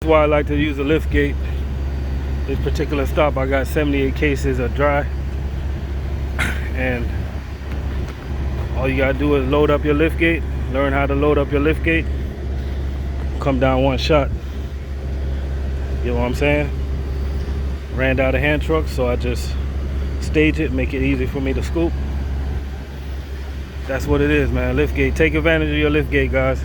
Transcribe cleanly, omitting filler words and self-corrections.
why I like to use a lift gate. This particular stop, I got 78 cases of dry, and all you gotta do is load up your lift gate, learn how to load up your lift gate, come down one shot. You know what I'm saying? Ran out of hand trucks, so I just stage it, make it easy for me to scoop. That's what it is, man. Lift gate. Take advantage of your lift gate, guys.